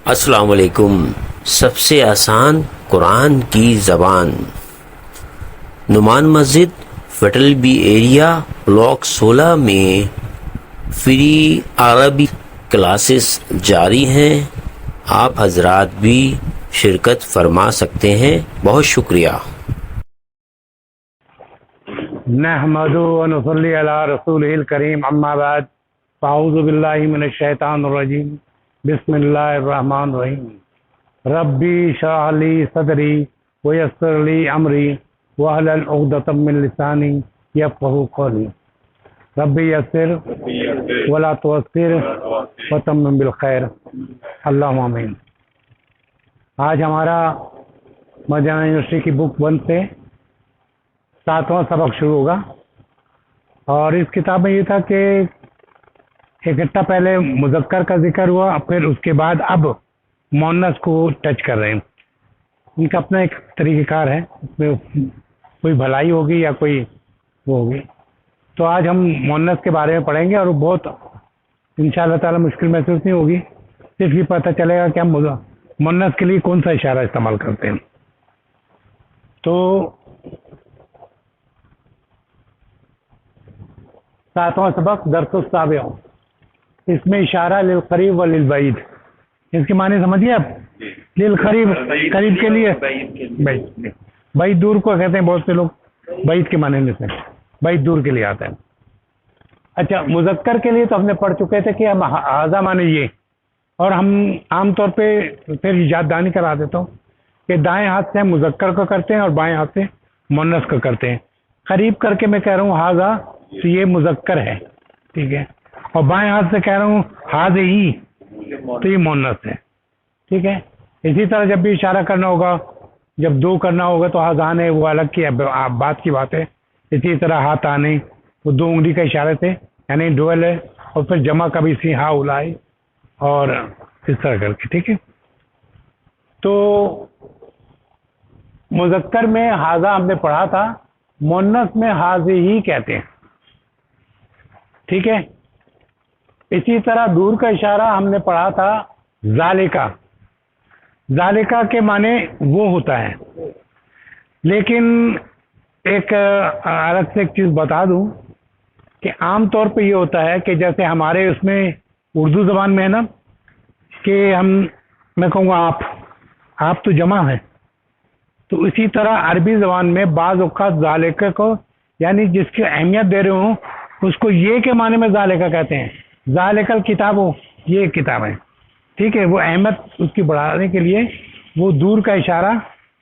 अस्सलाम वालेकुम। सबसे आसान कुरान की ज़बान। नुमान मस्जिद फेडरल बी एरिया ब्लॉक 16 में फ्री अरबी क्लासेस जारी हैं। आप हजरात भी शिरकत फरमा सकते हैं। बहुत शुक्रिया। नहमदु व नुसल्ली अला रसूलिल करीम, अम्मा बाद, फाऊज़ु बिल्लाहि मिनश शैतानिर रजीम, बिस्मिल्लाहिर रहमानिर रहीम। रब्बी इश्रह ली सदरी व यस्सिर ली अमरी वहलुल उक़दतम मिन लिसानी यफ़क़हू क़ौली। रब्बी यस्सिर वला तुअस्सिर व तम्मिम बिल खैर, अल्लाहुम्मा आमीन। आज हमारा मदीना यूनिवर्सिटी की बुक 1 से 7वां सबक शुरू होगा। और इस किताब में ये था कि इकट्ठा पहले मुज़क्कर का जिक्र हुआ, फिर उसके बाद अब मुअन्नस को टच कर रहे हैं। इनका अपना एक तरीक़ेकार है, उसमें कोई भलाई होगी या कोई वो होगी। तो आज हम मुअन्नस के बारे में पढ़ेंगे और वो बहुत इंशाअल्लाह ताला मुश्किल महसूस नहीं होगी। सिर्फ ये पता चलेगा कि हम मुअन्नस के लिए कौन सा इशारा इस्तेमाल करते हैं। तो 7वां सबक दर्सुस साबिअ, इसमें इशारा लिल करीब व लिल बईद। इसके माने समझिए आप। लिल करीब, करीब के लिए, बईद दूर को कहते हैं बहुत से लोग, बईद के माने से बईद दूर के लिए आता है। अच्छा, मुज़क्कर के लिए तो हमने पढ़ चुके थे कि हम हाजा माने ये, और हम आमतौर पे फिर याददानी करा देता हूँ कि दाएं हाथ से हम मुज़क्कर को करते हैं और बाएं हाथ से मुअन्नस को करते हैं। करीब करके मैं कह रहा हूँ हाजा, तो ये मुज़क्कर है, ठीक है, और बाएं हाथ से कह रहा हूँ हाज़े ही, तो ये मुअन्नस है, ठीक है। इसी तरह जब भी इशारा करना होगा, जब दो करना होगा तो हाज़ाने, वो अलग की बात की बात है। इसी तरह हाथ आने, वो 2 उंगली का इशारे से, यानी डुअल है। और फिर जमा कभी सी हा उलाई, और इस तरह करके, ठीक है। तो मुज़क्कर में हाजा हमने पढ़ा था, मुअन्नस में हाज़े ही कहते हैं, ठीक है। इसी तरह दूर का इशारा हमने पढ़ा था ज़ालिका। ज़ालिका के माने वो होता है। लेकिन एक अलग से एक चीज़ बता दूं कि आम तौर पे ये होता है कि जैसे हमारे उसमें उर्दू ज़बान में है ना कि मैं कहूँगा आप तो जमा है, तो इसी तरह अरबी ज़बान में बाज़ औक़ात ज़ालिका को, यानी जिसकी अहमियत दे रहे हो उसको ये के माने में ज़ालिका कहते हैं। ज़ालिकल किताबो, ये एक किताब है, ठीक है। वो अहमियत उसकी बढ़ाने के लिए वो दूर का इशारा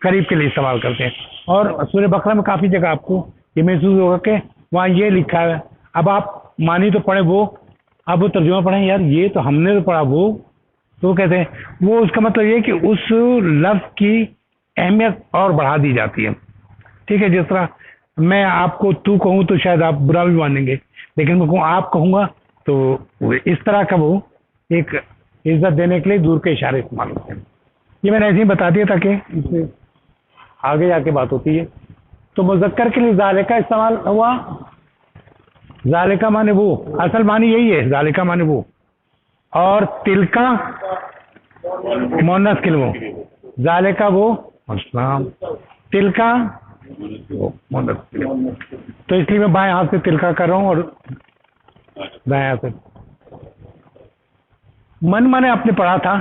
करीब के लिए इस्तेमाल करते हैं। और सूरह बकरा में काफ़ी जगह आपको ये महसूस होगा कि वहाँ ये लिखा है। अब आप मानी तो पढ़े वो, अब वो तर्जुमा पढ़ें, यार ये तो हमने तो पढ़ा वो, तो कहते हैं वो, उसका मतलब ये कि उस लफ्ज़ की अहमियत और बढ़ा दी जाती है, ठीक है। जिस तरह मैं आपको तू कहूँ तो शायद आप बुरा भी मानेंगे, लेकिन मैं कहूँ आप कहूँगा तो इस तरह का वो एक इज्जत देने के लिए दूर के इशारे इस्तेमाल होते हैं। ये मैंने ऐसे ही बता दिया ताकि इससे आगे जाके बात होती है। तो मुज़क्कर के लिए ज़ालिका इस्तेमाल हुआ। ज़ालिका माने वो, असल मानी यही है, ज़ालिका माने वो। और तिलका मुअन्नस के लिए वो, ज़ालिका वो अस्सलाम, तिलका वो मुअन्नस के लिए। तो इसलिए मैं बाएं हाथ से तिलका कर रहा हूँ और दाएं हाथ से। मन माने आपने पढ़ा था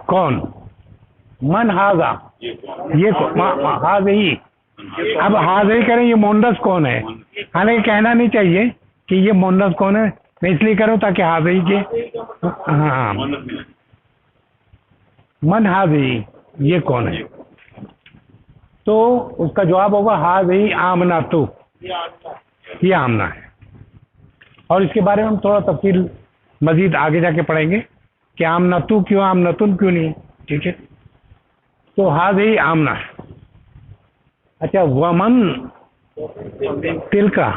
कौन, मन हाजा, ये हाज ही। अब हाज ही करें, ये मुअन्नस कौन है। हालांकि कहना नहीं चाहिए कि ये मुअन्नस कौन है, मैं इसलिए करूँ ताकि हाज ही के, हाँ, मन हाज ही, ये कौन है। तो उसका जवाब होगा हाज ही आमना, तो ये आमना है। और इसके बारे में हम थोड़ा तफसील मजीद आगे जाके पढ़ेंगे कि आमना तू क्यों, आमनतुन क्यों नहीं, ठीक है। तो हाज ही आमना है। अच्छा, वमन तिलका,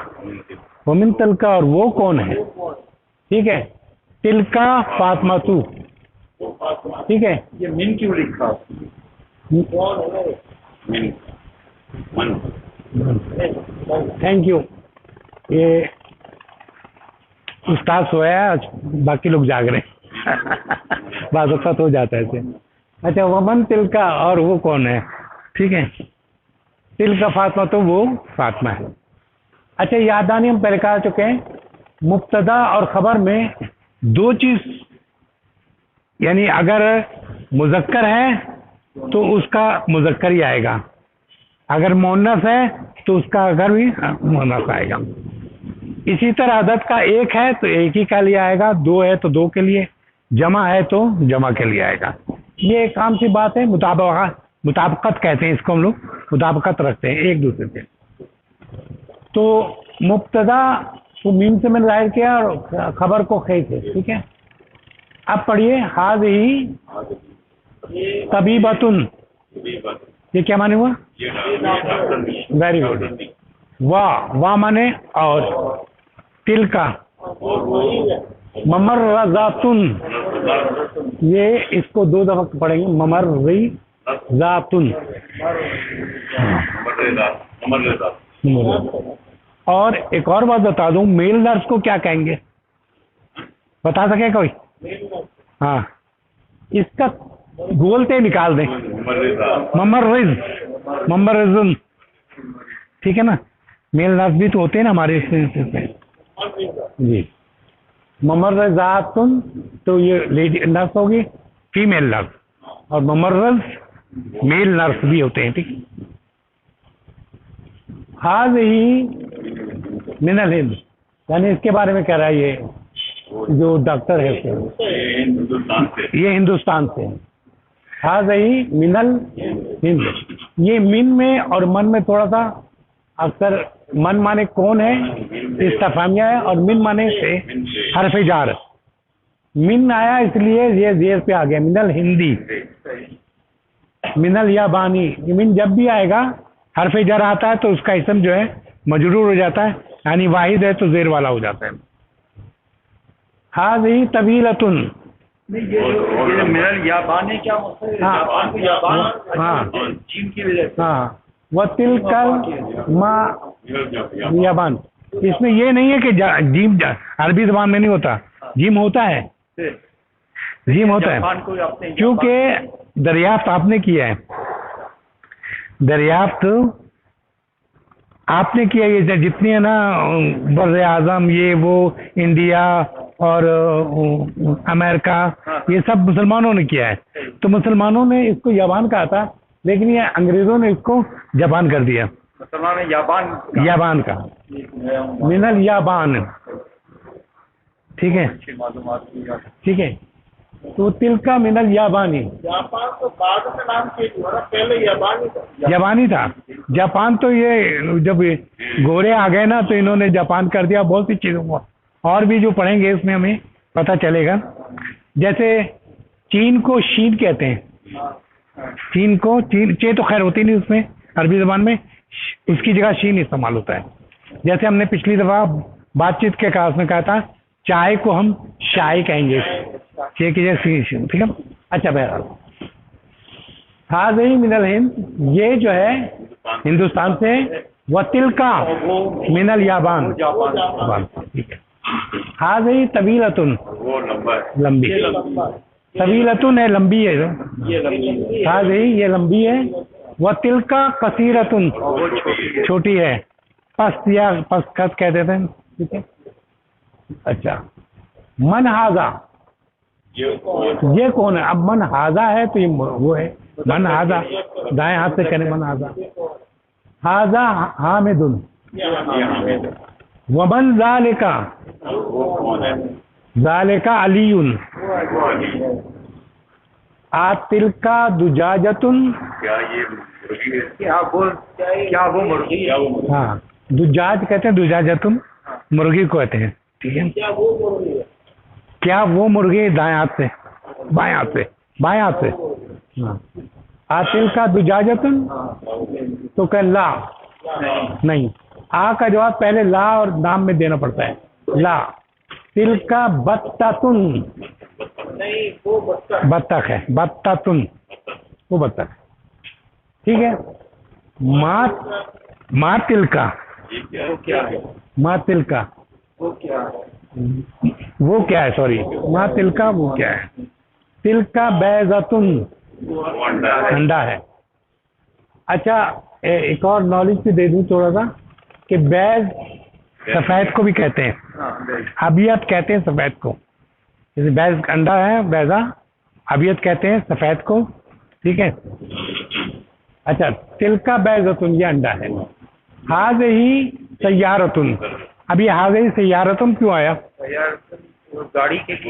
वमिन तिलका, और वो कौन है, ठीक है। तिलका फातिमा तू, ठीक है। ये मिन क्यों लिखा? मिन, मन। Thank you. ये उस्ताद सोया है आज, बाकी लोग जाग रहे हैं। बाज़ वक़्त हो जाता है ऐसे। अच्छा, वमन तिल का, और वो कौन है? ठीक है, तिल का फातिमा, तो वो फातिमा है। अच्छा, यादानी हम पहले कह चुके हैं, मुब्तदा और खबर में दो चीज, यानी अगर मुज़क्कर है तो उसका मुज़क्कर ही आएगा, अगर मुअन्नस है तो उसका अगर भी मुअन्नस आएगा। इसी तरह अदद का एक है तो एक ही का लिए आएगा, दो है तो दो के लिए, जमा है तो जमा के लिए आएगा। ये एक आम सी बात है, मुताबकत कहते हैं इसको, हम लोग मुताबकत रखते हैं एक दूसरे से। तो मुब्तदा को मीम से मैंने जाहिर किया और खबर को खे से, ठीक है। अब पढ़िए, हाज़िही तबीबतुन, ये क्या माने हुआ? Very good. वाह माने और, तिल का, ममर्रज़ातुन, ये इसको दो दफा पढ़ेंगे, ममर्रज़ातुन। और एक और बात बता दूं, मेल नर्स को क्या कहेंगे, बता सके कोई? हाँ, इसका बोलते निकाल दें, ममर्रिज़ुन, ठीक है ना। मेल नर्स भी तो होते हैं ना हमारे पे जी। ममर्रज़ातुन तो ये लेडी नर्स होगी, फीमेल नर्स, और ममर्रज़ मेल नर्स भी होते हैं, ठीक। हाज़िही मिनल हिंद, यानी इसके बारे में कह रहा है ये जो डॉक्टर है, ये हिंदुस्तान से। हाज़िही मिनल हिंद, ये मिन में और मन में थोड़ा सा, अक्सर मन माने कौन है, इस्तिफ़ामिया है, और मिन माने से हरफ़े जार, मिन आया इसलिए ये जेर पे आ गया, मिनल हिंदी, मिनल याबानी। मिन जब भी आएगा हरफ़े जार आता है तो उसका इसम जो है मजरूर हो जाता है, यानी वाहिद है तो जेर वाला हो जाता है। हाज़िही तवीलतुन, ये मिनल याबान क्या मतलब है? याबान को याबान, हाँ चीन की वजह से। हाँ, व तिलकल मा याबान, इसमें ये नहीं है कि जीम अरबी ज़बान में नहीं होता, जीम होता है, जीम होता है, क्योंकि दरियाफ्त आपने किया है, दरियाफ्त आपने किया, ये जितनी है ना बर आज़म, ये वो इंडिया और अमेरिका, ये सब मुसलमानों ने किया है। तो मुसलमानों ने इसको याबान कहा था, लेकिन ये अंग्रेज़ों ने इसको जापान कर दिया, मुसलमान ने याबान का, मिनल याबान, ठीक है, ठीक है। तो तिलका मिनल याबानी, जापान तो बाद में नाम चेंज हुआ, पहले याबानी था। जापानी था, जापान तो ये जब गोरे आ गए ना तो इन्होंने जापान कर दिया। बहुत सी चीज़ों को और भी जो पढ़ेंगे इसमें हमें पता चलेगा। जैसे चीन को शीन कहते हैं, चीन को चीन, चे तो खैर होती नहीं उसमें अरबी ज़बान में, उसकी जगह शीन इस्तेमाल होता है। जैसे हमने पिछली दफ़ा बातचीत के काज में कहा था, चाय को हम शाय कहेंगे, चे की जगह शीन, ठीक है। अच्छा, बहरहाल हाज़िही मिनल हिंद, ये जो है हिंदुस्तान से, व तिलका मिनल याबान, ठीक है। हाज़िही तवीलतुन, लंबी, तवीलतुन है, लंबी है, हाज़िही ये लंबी है, व तिलका कसीरतुन, छोटी है, पस्त या पस्तखत कह देते हैं, ठीक है। अच्छा, मन हाजा, ये कौन है? अब मन हाजा है तो ये वो है, मन हाजा, दाएं हाथ से कहने मन हाजा, हाजा हामिदुन, वमन ज़ालिका, ज़ालिका अलीयुन, आतिलका दुजाजतुन, क्या वो मुर्गी है? हाँ, दुजाज कहते हैं, दुजाजतुन मुर्गी को कहते हैं, ठीक है। क्या वो मुर्गी, दाएं हाथ से, बाएं हाथ से, बाएं हाथ से, हाँ। आतिल का दुजाजतुन, तो कह ला, नहीं, आ का जवाब पहले ला और नाम में देना पड़ता है, ला। तिल का बत्तातुन, बत्तख है, बत्तातुन वो बत्तख, ठीक है। माँ तिल का, माँ तिल का, वो क्या है, सॉरी, मा तिलका वो क्या है? तिलका बैज़तुन, अंडा है। अच्छा, एक और नॉलेज भी दे दूं थोड़ा सा कि बैज सफेद को भी कहते हैं, अबियत कहते हैं सफेद को। जैसे बैज अंडा है, बैजा, अबियत कहते हैं सफेद को, ठीक है। अच्छा, तिलका बैज़तुन, ये अंडा है। हाज़िही सय्यारतुन, अब ये हाज़िही सय्यारतुन क्यों आया? गाड़ी के लिए,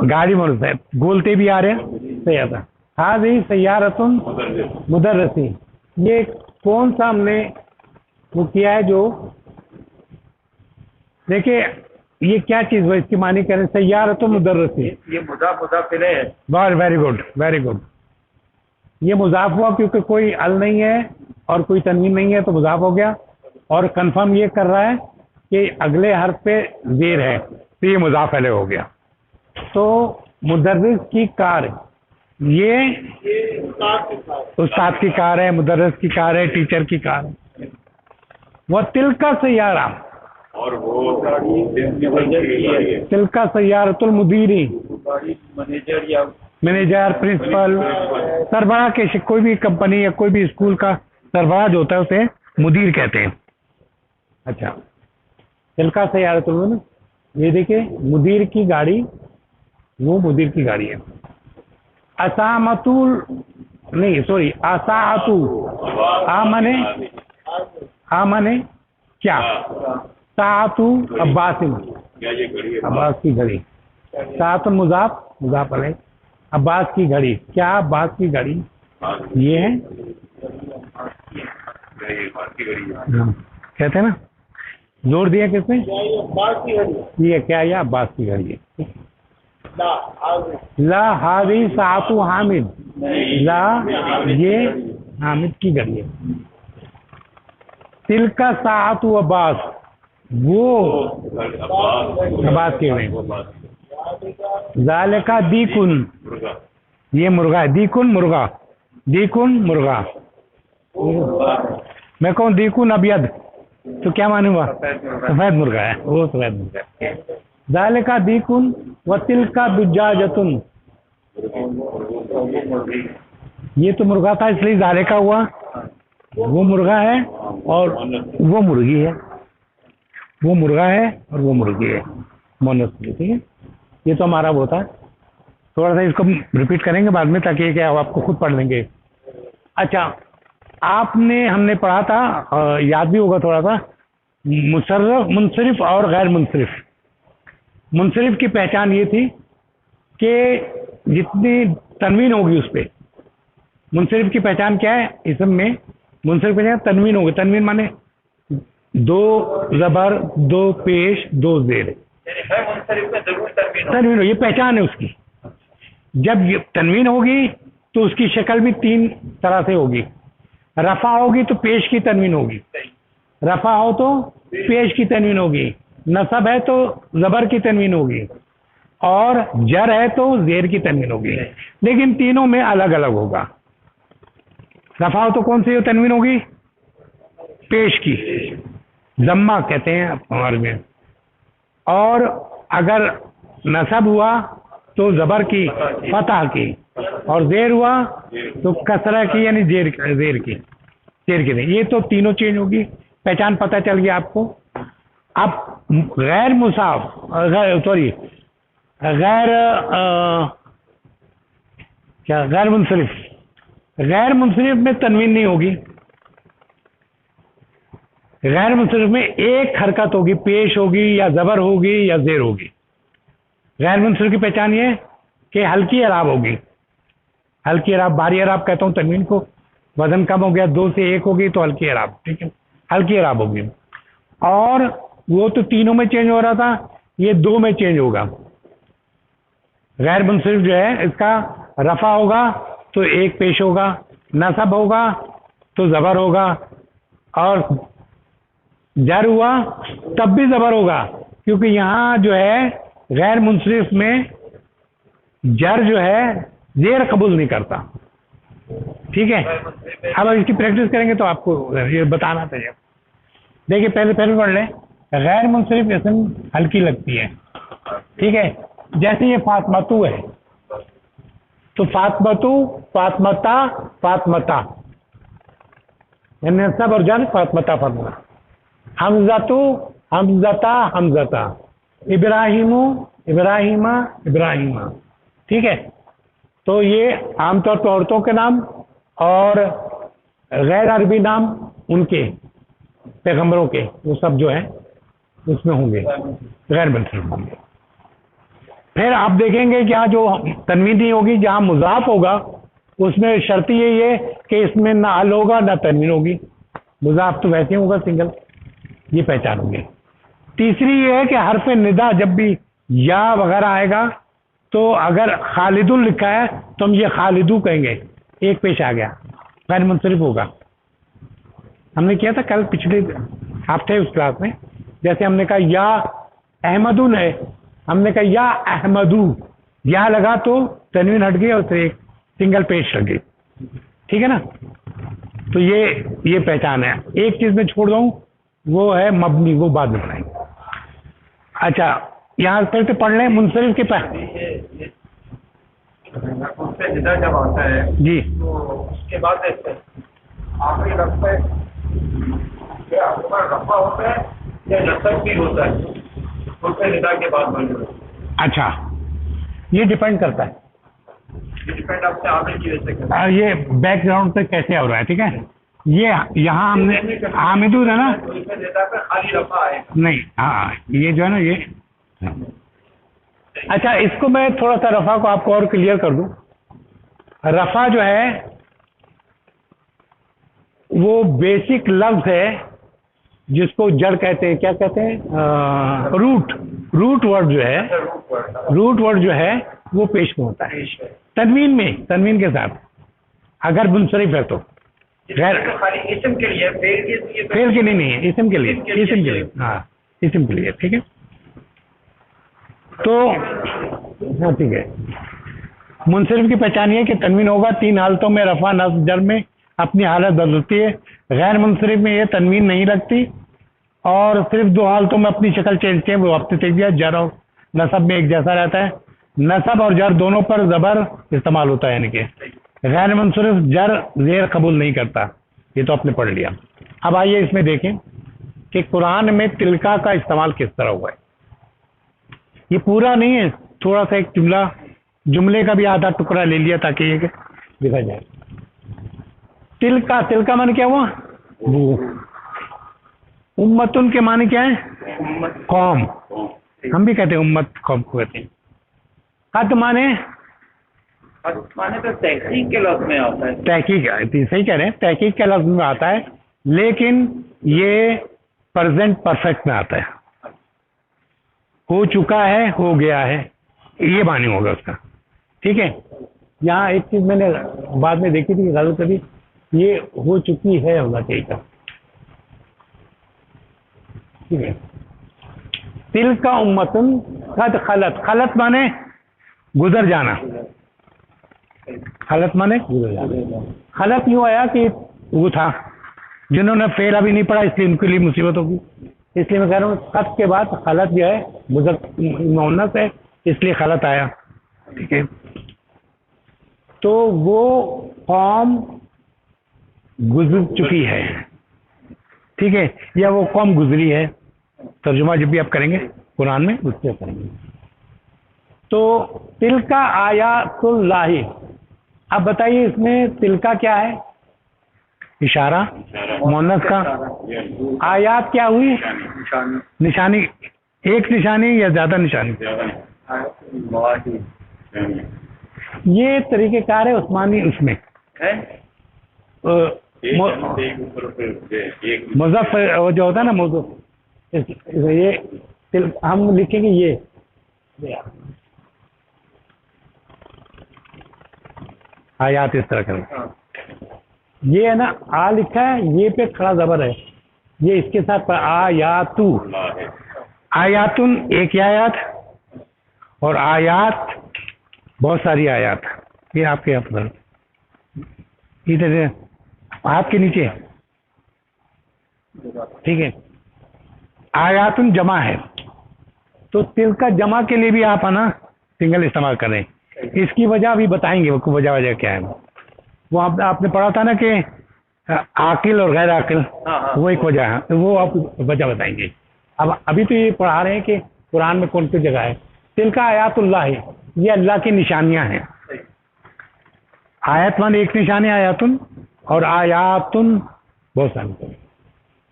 गाड़ी मोनस है, गोलते भी आ रहे हैं, सही आता। हाज़िही सय्यारतुन मुदर्रसी, ये कौन सा हमने वो किया है? जो देखिए ये क्या चीज़ है, इसकी मानी करें सय्यारतुन मुदर्रसी, ये मुदाफ इलैह है। Very good, very good. ये मुजाफ हुआ क्योंकि कोई अल नहीं है और कोई तनवीन नहीं है, तो मुजाफ हो गया। और कंफर्म ये कर रहा है कि अगले हर्फ पे जेर है, तो ये मुजाफ अलैह हो गया। तो मुदर्रिस की कार, ये उस्ताद की कार है, मुदर्रिस की कार है, टीचर की कार है। वह तिलका सय्यारा, और वो तिलका सय्यारतुल मुदीरी, मैनेजर या मैनेजर, प्रिंसिपल, सरबराह के, कोई भी कंपनी या कोई भी स्कूल का सरबराह जो होता है उसे मुदीर कहते हैं। अच्छा, तिलका सय्यारतुल, ये देखिए मुदीर की गाड़ी, वो मुदीर की गाड़ी है। असामतुल नहीं, सॉरी, असाअतु, आ मने क्या? साअतु अब्बासिन, अब्बास की घड़ी। साअतुल मुजाफ अलैह, अब्बास की घड़ी, क्या अब्बास की घड़ी? ये है, कहते हैं ना, जोर दिया किसने? ये क्या? ये अब्बास की घड़ी है। ला हाज़िही साअतु हामिद, ला ये हामिद की घड़ी है। तिलका साअतु अब्बास, वो अब्बास की घड़ी। ज़ालिका दीकुन, ये मुर्गा है, दीकुन मुर्गा, दीकुन मुर्गा। मैं कहूँ दीकुन अबियद, तो क्या माने हुआ? सफेद मुर्गा है, वो सफेद मुर्गा है। ज़ालिका दीकुन व तिलका दुज्जाजतुन, ये तो मुर्गा था इसलिए ज़ालिका हुआ, वो मुर्गा है और वो मुर्गी है, वो मुर्गा है और वो मुर्गी है, मोनस, ठीक है। ये तो हमारा वो था। थोड़ा सा इसको रिपीट करेंगे बाद में, ताकि क्या आपको खुद पढ़ लेंगे। अच्छा, हमने पढ़ा था, याद भी होगा थोड़ा सा, मुसर्रफ, मुनसरिफ और गैर मुनसरिफ। मुनसरिफ की पहचान ये थी कि जितनी तनवीन होगी उस पर। मुनसरिफ की पहचान क्या है? इसम में मुनसरिफ की तनवीन होगी। तनवीन माने दो ज़बर, दो पेश, दो जेर, तनवीन हो, ये पहचान है उसकी। जब ये तनवीन होगी तो उसकी शक्ल भी तीन तरह से होगी। रफा होगी तो पेश की तनवीन होगी, रफा हो तो पेश की तनवीन होगी, नसब है तो ज़बर की तनवीन होगी, और जर है तो जेर की तनवीन होगी। लेकिन तीनों में अलग अलग होगा। रफा हो तो कौन सी तनवीन होगी? पेश की, जम्मा कहते हैं हमारे में। और अगर नसब हुआ तो ज़बर की, फतह की, और जेर हुआ तो कसरा की, यानी जेर की नहीं। ये तो तीनों चेंज होगी, पहचान पता चल गया आपको। अब गैर मुसाफ, सॉरी, गैर मुनसरिफ, गैर मुनसरिफ में तनवीन नहीं होगी। गैर मुनसरिफ में एक हरकत होगी, पेश होगी या ज़बर होगी या जेर होगी। गैर मुनसरिफ की पहचान ये कि हल्की अराब होगी। हल्की अराब, भारी अराब कहता हूँ तनवीन को, वजन कम हो गया, 2 से 1 होगी तो हल्की अराब, ठीक है, हल्की अराब होगी। और वो तो तीनों में चेंज हो रहा था, ये 2 में चेंज होगा। गैर मुनसरिफ जो है, इसका रफा होगा तो एक पेश होगा, नसब होगा तो ज़बर होगा, और जर हुआ तब भी ज़बर होगा, क्योंकि यहाँ जो है गैर मुनसरिफ में जर जो है जेर कबूल नहीं करता, ठीक है। अब इसकी प्रैक्टिस करेंगे तो आपको ये बताना चाहिए। देखिए पहले पढ़ लें। गैर मुंसरिफ इसम हल्की लगती है, ठीक है। जैसे ये फातमतू है, तो फातमतू, फातमता, फातमता, यानी सब और जन फातमता फातमता। हमजतू, हमजता, हमजता। इब्राहिमू, इब्राहिमा, इब्राहिमा, ठीक है। तो ये आमतौर पर औरतों के नाम और गैर अरबी नाम उनके पैगंबरों के, वो सब जो है उसमें होंगे, गैर मुंसरिफ होंगे। फिर आप देखेंगे कि यहाँ जो तनवीन नहीं होगी, जहाँ मुजाफ होगा उसमें शर्त यही है कि इसमें ना अल होगा ना तनवीन होगी। मुजाफ तो वैसे ही होगा सिंगल, ये पहचान होगी। तीसरी ये है कि हरफ निदा जब भी या वगैरह आएगा, तो अगर खालिदुल लिखा है तो हम ये खालिदू कहेंगे, एक पेश आ गया, गैर मुंसरिफ होगा। हमने किया था कल पिछले हफ्ते उस क्लास में, जैसे हमने कहा या अहमदुन है, हमने कहा या अहमदू, या लगा तो तनवीन हट गई और फिर एक सिंगल पेश लग गई, ठीक है ना। तो ये पहचान है। एक चीज में छोड़ दूं, वो है मबनी, वो बाद में बनाएंगे। अच्छा, यहाँ फिर से पढ़ लें मुंसरिफ के उससे निदा जब आता है जी, तो उसके बाद आखिरी रफ़ा है, क्या रफ़ा होता है या नसब भी होता है उससे निदा के बाद बन जाता है? अच्छा, ये डिपेंड करता है, ये डिपेंड आपसे आमिल की वजह से करता है। ये बैकग्राउंड पे कैसे हो रहा है, ठीक है। ये यहाँ हमने हामिदुर है ना, तो इसमें निदा पे खाली रफ़ा आएगा नहीं, हाँ ये जो है ना ये। अच्छा, इसको मैं थोड़ा सा रफ़ा को आपको और क्लियर कर दूं। रफ़ा जो है वो बेसिक लफ्ज है जिसको जड़ कहते हैं, क्या कहते हैं, रूट वर्ड जो है, रूट वर्ड जो है वो पेश में होता है तनवीन में, तनवीन के साथ, अगर मुंसरिफ है तो। गैर तो खाली इस्म के लिए, फेल के लिए नहीं है, इसम के लिए, इसम के लिए, हाँ इसम के लिए, ठीक है। तो हाँ ठीक है, मुंसरिफ की पहचान ये है कि तनवीन होगा, तीन हालतों में रफ़ा नस्ब जर में अपनी हालत बदलती है। गैर मुंसरिफ में ये तनवीन नहीं लगती और सिर्फ दो हालतों में अपनी शक्ल चेंज है, वो आपने देख दिया, जर और नसब में एक जैसा रहता है। नसब और जर दोनों पर ज़बर इस्तेमाल होता है, यानी कि गैर मुंसरिफ जर ज़ेर कबूल नहीं करता, ये तो आपने पढ़ लिया। अब आइए इसमें देखें कि कुरान में तिलका का इस्तेमाल किस तरह हुआ है। ये पूरा नहीं है, थोड़ा सा एक जुमले का भी आधा टुकड़ा ले लिया ताकि ये दिखा जाए। तिलका, तिलका माने क्या हुआ, वो। उम्मतुन के माने क्या है, कौम, हम भी कहते हैं उम्मत कौम को कहते हैं। कद माने तो तहकीक के लफ्ज़ में आता है, तहकीक, सही कह रहे हैं, तहकीक के लफ्ज़ में आता है, लेकिन ये प्रेजेंट परफेक्ट में आता है, हो चुका है, हो गया है, ये मानी होगा उसका, ठीक है। यहाँ एक चीज मैंने बाद में देखी थी गलत कभी, ये हो चुकी है होना चाहिए था, ठीक है। तिल का उम्मतुन कद खलत, खलत माने गुजर जाना, खलत माने गुजर जाना। खलत यूँ आया कि वो था, जिन्होंने फेल अभी नहीं पढ़ा इसलिए उनके लिए मुसीबत होगी, इसलिए मैं कह रहा हूँ कद के बाद खलत जो है मुज़क्कर है, इसलिए खलत आया, ठीक है। तो वो कौम गुजर चुकी है, ठीक है, या वो कौम गुजरी है, तर्जुमा जब भी आप करेंगे कुरान में उससे करेंगे। तो तिलका आयातुल्लाही, अब बताइए इसमें तिलका क्या है, इशारा मुअन्नस का, आयात क्या हुई, निशानी, एक निशानी या ज्यादा निशानी, ये तरीक़ेकार है उस्मानी उसमें मुज़फ़्फ़र वो जो होता है ना मौजूद, ये हम लिखेंगे ये आयात इस तरह करें, ये है ना आ लिखा है, ये पे खड़ा जबर है, ये इसके साथ आयातू, आयातुन एक आयात और आयात बहुत सारी आयात, ये आपके अपना इधर हाथ के नीचे, ठीक है। आयातुन जमा है, तो तिल का जमा के लिए भी आप है ना सिंगल इस्तेमाल करें। इसकी वजह अभी बताएंगे, वो वजह क्या है। वो आपने पढ़ा था ना कि आकिल और गैर आकिल, वो एक वजह है, तो वो आप वजह बताएंगे। अब अभी तो ये पढ़ा रहे हैं कि कुरान में कौन सी जगह है। तिल का आयातुल्लाह है, ये अल्लाह की निशानियां हैं। आयत माने एक निशानी आयातुन, और आयातुन बहुत सारी।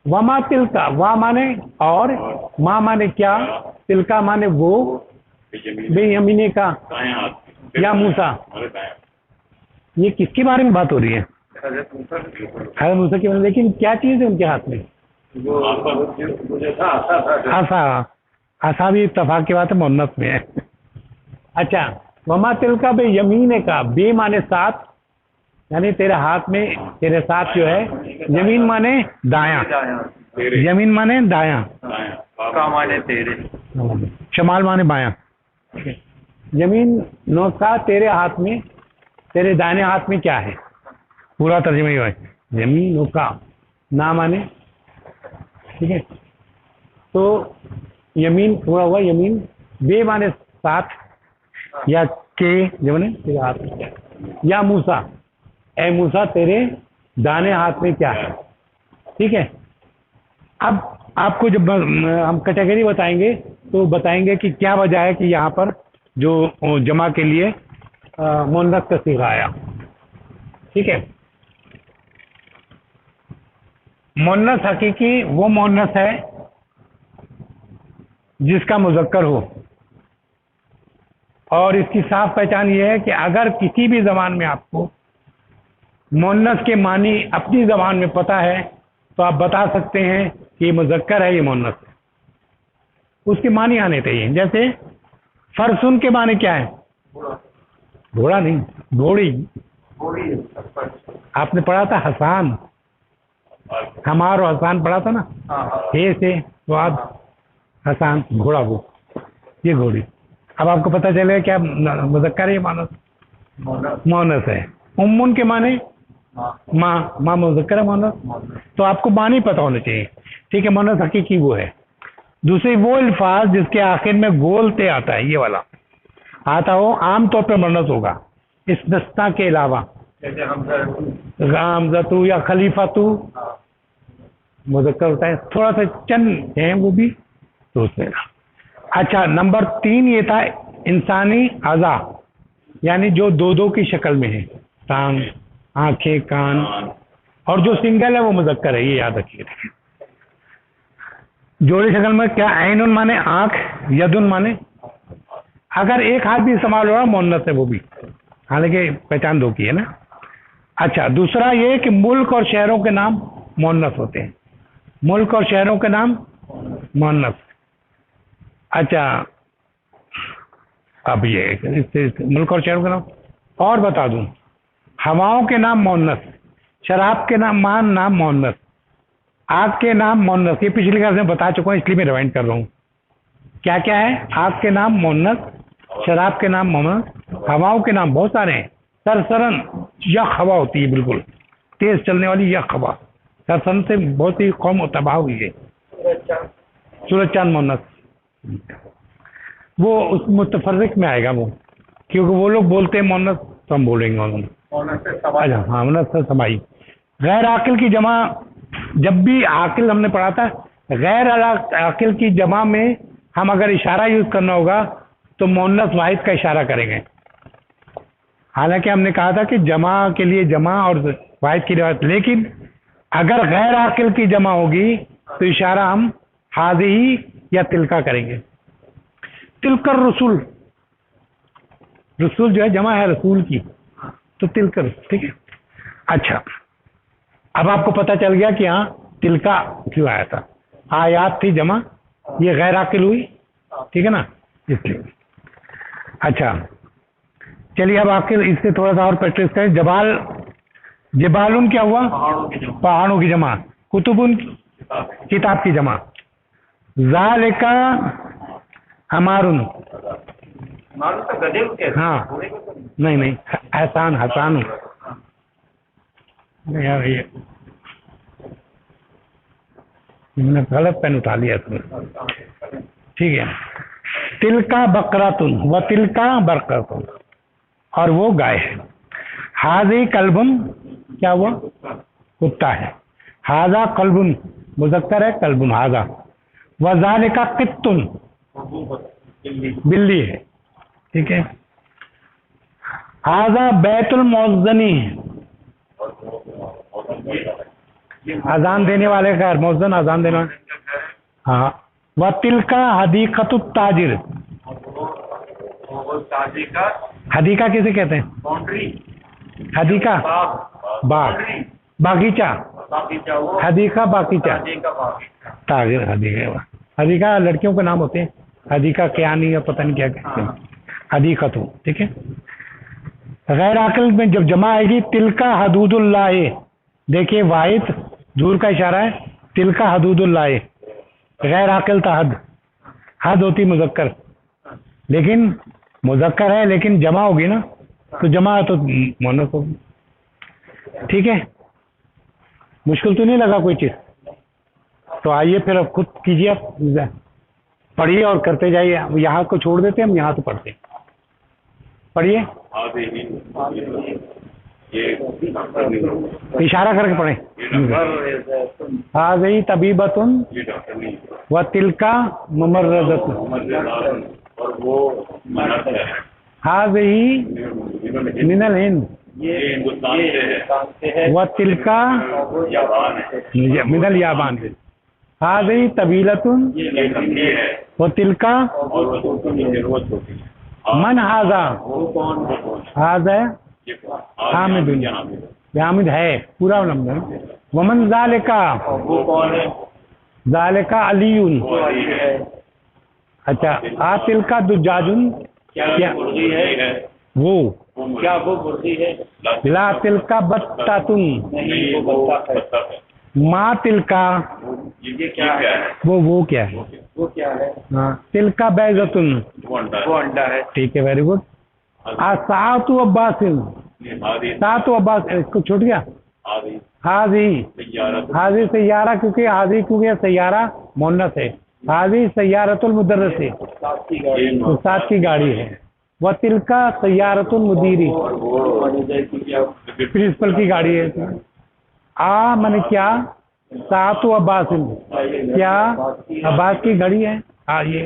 वमा तिल का, वा माने और, मा माने क्या, तिल का माने वो, बेयमीने का या मूसा। ये किसके बारे में बात हो रही है? हज़रत मूसा के बारे में। लेकिन क्या चीज है उनके हाथ में? आसा। आसा भी इत्तफाक की बात है, मुन्नस में है। अच्छा, वमा तिल का बेयमीने का, बे माने साथ, यानी तेरे हाथ में, तेरे साथ जो है। यमीन माने दाया, यमीन माने दाया, माने तेरे, शमाल माने बाया। यमीन नौका तेरे हाथ में, तेरे दाहिने हाथ में क्या है, पूरा तर्जुमा ये है। यमीन नौका ना माने, ठीक है, तो यमीन पूरा हुआ यमीन। बे माने साथ, या के जो माने तेरे हाथ में क्या है, या मूसा, ए मूसा तेरे दाहिने हाथ में क्या है। ठीक है, अब आपको जब हम कैटेगरी बताएंगे तो बताएंगे कि क्या वजह है कि यहाँ पर जो जमा के लिए मुन्नस का सीगा आया। ठीक है, मुन्नस हकीकी वो मुन्नस है जिसका मुज़क्कर हो, और इसकी साफ पहचान ये है कि अगर किसी भी ज़बान में आपको मुन्नस के मानी अपनी ज़बान में पता है तो आप बता सकते हैं कि ये मुज़क्कर है, ये मुन्नस है। उसके मानी आने चाहिए। जैसे फरसुन के माने क्या है? घोड़ा नहीं, घोड़ी। आपने पढ़ा था हसान, हमार और हसान पढ़ा था ना, हे से तो आप हसान घोड़ा, वो ये घोड़ी। अब आपको पता चलेगा क्या मुज़क्कर है, मानस मुन्नस है। उम्मुन के माने माँ, माँ मुज़क्कर है मुन्नस, तो आपको मानी पता होने चाहिए। ठीक है, मुन्नस हकीकी वो है। दूसरी वो अल्फाज जिसके आखिर में गोल ते आता है, ये वाला आता हो, आमतौर पर मुन्नस होगा इस दस्ता के अलावा। हमज़तु या खलीफातु मुज़क्कर होता है, थोड़ा सा चंद है वो भी तो उसमें। अच्छा, नंबर 3 ये था इंसानी अज़ा, यानी जो दो दो की शक्ल में है, टांग, आंखें, कान, और जो सिंगल है वो मुज़क्कर है, ये याद रखिए। जोड़ी शक्ल में क्या, ऐनुन माने आंख, यदुन माने, अगर एक हाथ भी इस्तेमाल हो रहा मुन्नस है वो भी, हालांकि पहचान दो की है ना। अच्छा, दूसरा ये कि मुल्क और शहरों के नाम मुन्नस होते हैं, मुल्क और शहरों के नाम मुन्नस। अच्छा, अब ये मुल्क और शहरों के नाम और बता दूं, हवाओं के नाम मुन्नस, शराब के नाम मुन्नस, आग के नाम मुन्नस। ये पिछली क्लास में बता चुका हूँ, इसलिए मैं रिवाइंड कर रहा हूँ। क्या क्या है? आग के नाम मुन्नस, शराब के नाम मुन्नस, हवाओं के नाम बहुत सारे हैं। सरसरन यख हवा होती है, बिल्कुल तेज चलने वाली यख हवा, सरसन से बहुत ही कौम तबाह हुई है। सूरज चांद मुन्नस, वो उस मुतफर्रिक में आएगा वो, क्योंकि वो लोग बोलते हैं मुन्नस तो हम बोलेंगे उन्होंने। अच्छा हाँ, मुन्नस से समाई। गैर आकिल की जमा, जब भी आकिल हमने पढ़ा था, गैर आकिल की जमा में हम अगर इशारा यूज करना होगा तो मुन्नस वाहिद का इशारा करेंगे। हालांकि हमने कहा था कि जमा के लिए जमा और वाहिद की रिवायत, लेकिन अगर गैर आकिल की जमा होगी तो इशारा हम हाज़िही या तिलका करेंगे। तिलकर रसूल, रसूल जो है जमा है रसूल की, तो तिलकर, ठीक है। अच्छा, अब आपको पता चल गया कि हाँ तिलका क्यों आया था, आयात थी जमा, ये गैर आकिल हुई, ठीक है ना, इसलिए। अच्छा चलिए, अब आखिर इससे थोड़ा सा और प्रैक्टिस करें। जबाल, जबालुन क्या हुआ? पहाड़ों की जमा। कुतुबुन किताब की जमा। ज़ालिका हमारुन, हाँ नहीं नहीं, एहसान हसान यार, ये मैंने गलत पेन उठा लिया तुमने। ठीक है। तिलका बकरातुन व तिलका बकरातुन, और वो गाय है। हाजी कल्बुन, क्या हुआ? कुत्ता है। हाजा कल्बुन मुज़क्कर है, कल्बुन हाजा। व ज़ालिका कित्तुन, बिल्ली है। ठीक है। हाजा बैतुल मौज़नी, अजान देने वाले का, मौज़न अजान देने वाले। हाँ। व तिलका हदीक़तुत ताजिर, हदीका किसे कहते हैं? बाउंड्री, हदीका बाग, बागीचा, हदीका बागीचा, ताजिर हदीका। हदीका लड़कियों के नाम होते हैं, हदीका क्या नहीं है, पता नहीं क्या कहते हैं, हदीका तो। ठीक है। गैर आकिल में जब जमा आएगी, तिलका हदूदुल्लाह, देखिए वाहिद दूर का इशारा है, तिलका हदूदुल्लाह। गैर आकिल था हद, हद होती मुज़क्कर, लेकिन मुज़क्कर है लेकिन जमा होगी ना, तो जमा है तो मुअन्नस होगी। ठीक है। मुश्किल तो नहीं लगा कोई चीज़? तो आइए फिर अब खुद कीजिए, आप पढ़िए और करते जाइए। यहाँ को छोड़ देते हैं हम, यहाँ तो पढ़ते हैं। पढ़िए, इशारा करके पढ़ें। हाज़ी तबीबतुन व तिलका मुमर्रदतुन, और वो हाज़ी मिनल हिंद ये हिंदुस्तान से है, व तिलका याबान है, मिनल याबान से। हाज़ी तबीलतुन ये लंबी है, व तिलका और वो जरूरत होती है। मन हाज़ा, वो कौन? हाज़ा ये हामिद, हामिद है पूरा नंबर। वमन ज़ालिका, वो कौन है? ज़ालिका अलीयुन। वो अली है। अच्छा। आतिल का दुजाजुन, क्या मुर्गी है? वो? क्या वो मुर्गी है? ला तिल का बत्तातुन, नहीं, वो बत्तख है। माँ तिल का, ये क्या है? वो क्या है? वो क्या है? हाँ, तिल का बैजतुन, वो अंडा है। ठीक है, वेरी गुड। सातु अब्बासिन, सातु अब्बास, इसको छूट गया। हाजी, हाजी सैयारा, क्योंकि हाजी क्योंकि सैयारा मुन्नस है। हाजी सैयारतुल मुदर्रिस, उस्ताद की गाड़ी है। वह तिलका सैयारतुल मुदीरी, प्रिंसिपल की गाड़ी है। आ मैंने क्या? सातु अब्बासिन, क्या अब्बास की घड़ी है? हाँ, ये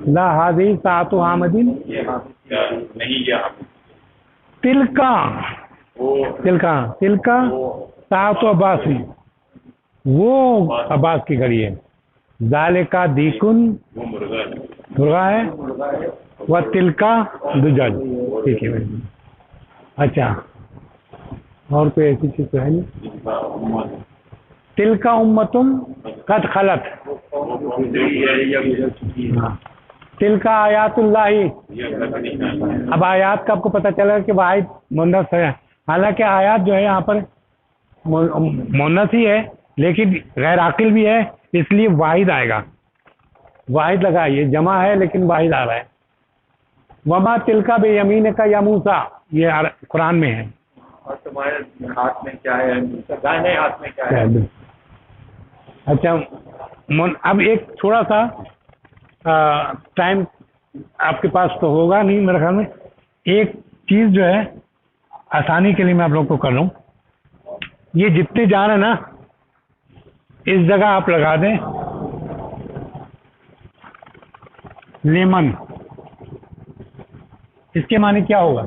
ला हाजी सातु हामदिन, तिलका, तिलका, तिलका सातु अब्बासी, वो अब्बास की घड़ी है। ज़ालिका दीकुन, मुर्गा है। वह तिलका दुजल, ठीक है। अच्छा, और कोई ऐसी चीज तो है नहीं। तिलका उम्मतुम कद खलत, तिलका आयातुल्लाही। अब आयात का आपको पता चला कि वाहिद मुन्नस है, हालांकि आयात जो है यहाँ पर मुन्नस ही है, लेकिन गैर आकिल भी है, इसलिए वाहिद आएगा। वाहिद लगाइए, जमा है लेकिन वाहिद आ रहा है। वमा तिलका बेयमीन का या मूसा, ये कुरान में है। और तुम्हारे हाथ में क्या है? दाहिने हाथ में क्या है? अच्छा, अब एक थोड़ा सा टाइम आपके पास तो होगा नहीं मेरे ख्याल में। एक चीज़ जो है आसानी के लिए मैं आप लोग को कर लूँ, ये जितने जान है ना, इस जगह आप लगा दें लेमन। इसके माने क्या होगा?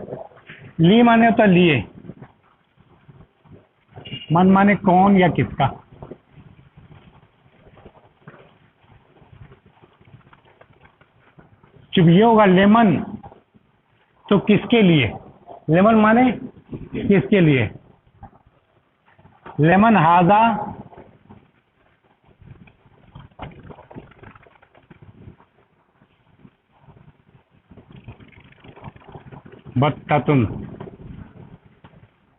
ली माने होता लिए, मन माने कौन या किसका। जब ये होगा लेमन तो किसके लिए? लेमन माने किसके लिए? लेमन हाजा बत्ततुन,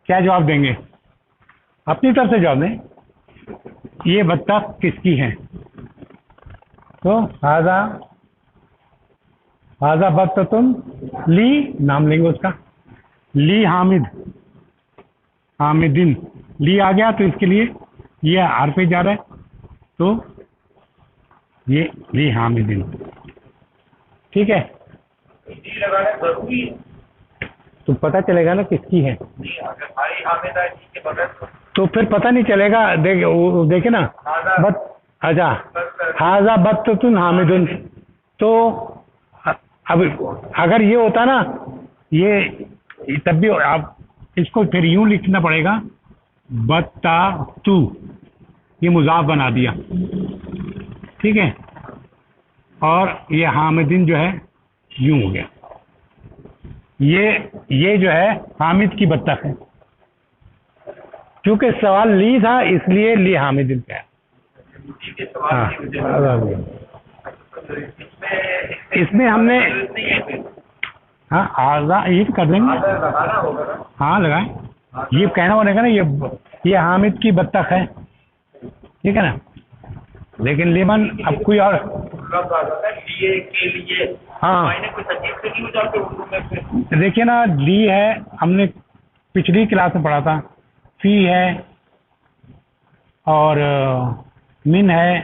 क्या जवाब देंगे? अपनी तरफ से जवाब दें। ये बत्तख किसकी है? तो हाजा, हाजा बत्ततुन ली, नाम लेंगे उसका, ली हामिद, हामिदिन, ली आ गया तो इसके लिए ये आर पे जा रहा है, तो ये ली हामिदिन, ठीक है। ली लगाना जरूरी है। तो पता चलेगा ना किसकी है, नहीं, अगर भाई हामिद है ली के बगैर तो फिर पता नहीं चलेगा। देखे ना, हाजा बत अच्छा हाजा बत्तुन हामिदुन। तो अब अगर ये होता ना, ये तब भी आप इसको फिर यूं लिखना पड़ेगा, बत्ता तू, ये मुजाफ बना दिया, ठीक है। और ये हामिदिन जो है यूं हो गया। ये जो है हामिद की बत्तख है। क्योंकि सवाल ली था इसलिए ली हामिदिन का है। ली के सवाल हाँ, की वजह से इसमें हमने नहीं है फिर। हाँ आजा ये कर देंगे। हाजा लगाना होगा ना। हाँ लगाएं, ये कहना बनेगा ना, ये हामिद की बत्तख है, ठीक है ना। लेकिन लेमन अब कोई और, लफ्ज़ आ जाता है लिए के लिए। हाँ मायने कुछ अजीब से नहीं हो जाते उर्दू में फिर। देखिए ना, ली है, हमने पिछली क्लास में पढ़ा था, फी है और मिन है,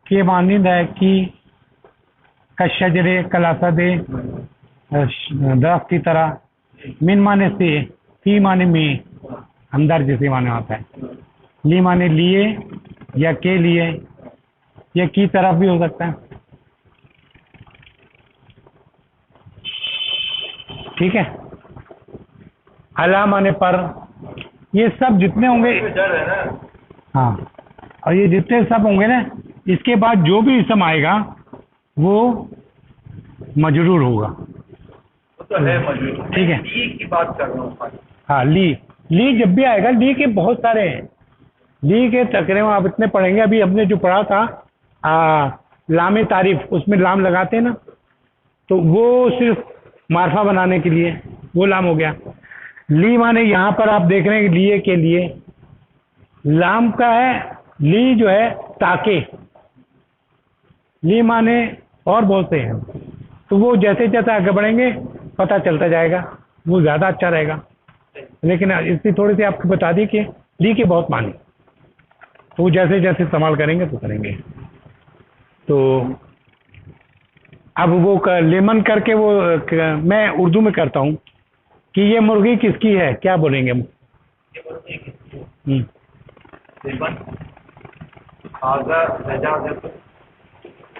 के मानिंद है, कि कशजरे कलासदे, दरख्त की तरह। मिन माने से, फी माने में, अंदर जैसे माने आता है। ली माने लिए या के लिए, या की तरफ भी हो सकता है, ठीक है। अला माने पर, ये सब जितने होंगे, डर है ना। हाँ, और ये जितने सब होंगे ना, इसके बाद जो भी इसम आएगा वो मजरूर होगा, वो तो है मौजूद। ठीक है। ली की बात कर रहा हूँ। हाँ ली जब भी आएगा, ली के बहुत सारे हैं। ली के तकरीबन आप इतने पढ़ेंगे। अभी हमने जो पढ़ा था लाम तारीफ, उसमें लाम लगाते हैं ना, तो वो सिर्फ मार्फा बनाने के लिए वो लाम हो गया। ली माने यहाँ पर आप देख रहे हैं लिए के लिए, लाम का है ली जो है ताके। ली माने और बहुत से हैं, तो वो जैसे जैसे आगे बढ़ेंगे पता चलता जाएगा, वो ज़्यादा अच्छा रहेगा। लेकिन इसकी थोड़ी सी आपको बता दी कि ली के बहुत माने, तो वो जैसे जैसे इस्तेमाल करेंगे तो करेंगे। तो अब वो लेमन करके वो मैं उर्दू में करता हूँ कि ये मुर्गी किसकी है, क्या बोलेंगे हम?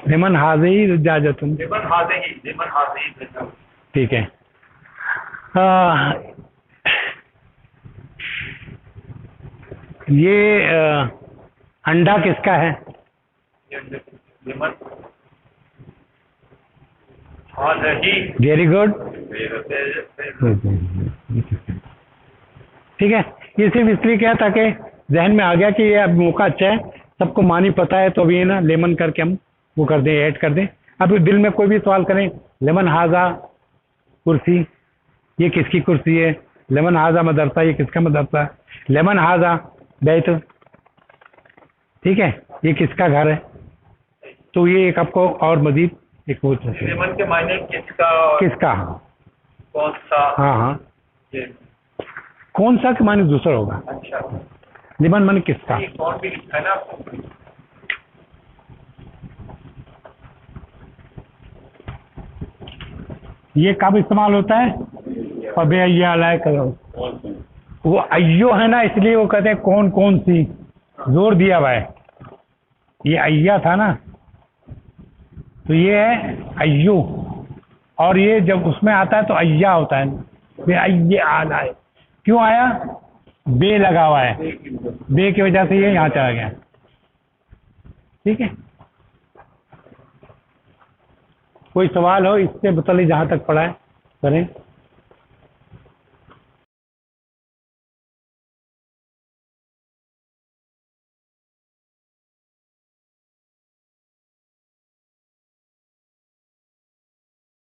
लेमन हाजे ही जाजतुन, ठीक है। ये अंडा किसका है? वेरी गुड, ठीक है। ये सिर्फ इसलिए क्या, ताकि जहन में आ गया कि ये अब मौका अच्छा है, सबको मानी पता है, तो अभी ना लेमन करके हम वो कर दें, ऐड कर दें। अब दिल में कोई भी सवाल करें, लेमन हाजा कुर्सी, ये किसकी कुर्सी है? लेमन हाजा मदरसा, ये किसका मदरसा है? लेमन हाजा बैत, ठीक है, ये किसका घर है? तो ये एक आपको और मजीद एक वो लेमन के मायने किसका, किसका, हाँ कौन सा, हाँ हाँ, ये। कौन सा के माने दूसरा होगा। अच्छा, लेमन माने किसका। ये कौन भी लिखा है ना आपको। ये कब इस्तेमाल होता है? पबे अय्या अलाय करो, वो अय्यो है ना, इसलिए वो कहते हैं कौन कौन सी, जोर दिया हुआ है। ये अय्या था ना, तो ये है अय्यो, और ये जब उसमें आता है तो अय्या होता है। बे अय्या अलाय क्यों आया? बे लगा हुआ है, बे की वजह से ये यहाँ चला गया, ठीक है। कोई सवाल हो इससे मुतालिक जहाँ तक पढ़ा है करें।